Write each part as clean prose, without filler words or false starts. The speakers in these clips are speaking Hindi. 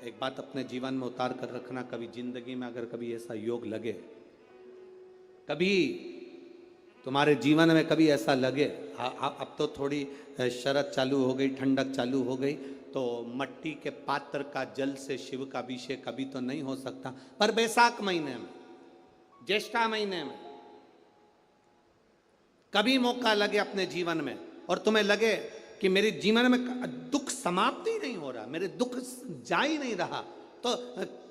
एक बात अपने जीवन में उतार कर रखना, कभी जिंदगी में अगर कभी ऐसा योग लगे, कभी तुम्हारे जीवन में कभी ऐसा लगे, अब तो थोड़ी शरद चालू हो गई, ठंडक चालू हो गई, तो मट्टी के पात्र का जल से शिव का अभिषेक कभी तो नहीं हो सकता, पर बैसाख महीने में, ज्येष्ठा महीने में कभी मौका लगे अपने जीवन में और तुम्हें लगे कि मेरे जीवन में दुख समाप्त ही नहीं हो रहा, मेरे दुख जा ही नहीं रहा, तो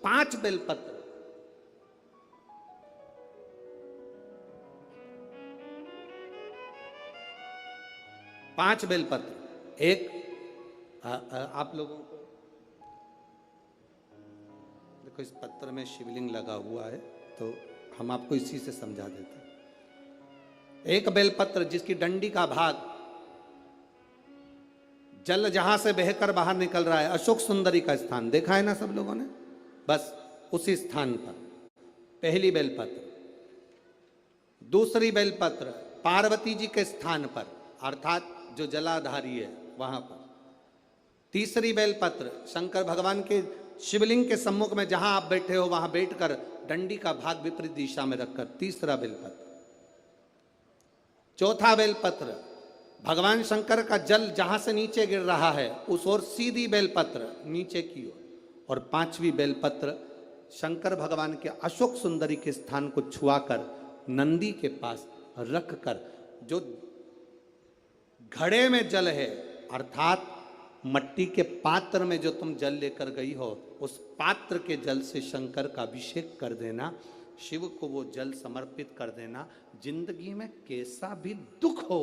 5 बेलपत्र, पांच बेलपत्र, एक आप लोगों को देखो इस पत्र में शिवलिंग लगा हुआ है, तो हम आपको इसी से समझा देते हैं। एक बेलपत्र जिसकी डंडी का भाग जल जहां से बहकर बाहर निकल रहा है, अशोक सुंदरी का स्थान देखा है ना सब लोगों ने, बस उसी स्थान पर पहली बेलपत्र। दूसरी बेलपत्र पार्वती जी के स्थान पर, अर्थात जो जलाधारी है वहां पर। तीसरी बेलपत्र शंकर भगवान के शिवलिंग के सम्मुख में जहां आप बैठे हो वहां बैठकर डंडी का भाग विपरीत दिशा में रखकर, तीसरा बेलपत्र। चौथा बेलपत्र भगवान शंकर का जल जहां से नीचे गिर रहा है उस ओर सीधी बेलपत्र नीचे की ओर। और पांचवी बेलपत्र शंकर भगवान के अशोक सुंदरी के स्थान को छुआकर नंदी के पास रखकर, जो घड़े में जल है अर्थात मट्टी के पात्र में जो तुम जल लेकर गई हो, उस पात्र के जल से शंकर का अभिषेक कर देना, शिव को वो जल समर्पित कर देना। जिंदगी में कैसा भी दुख हो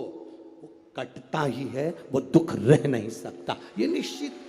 वो कटता ही है, वो दुख रह नहीं सकता, ये निश्चित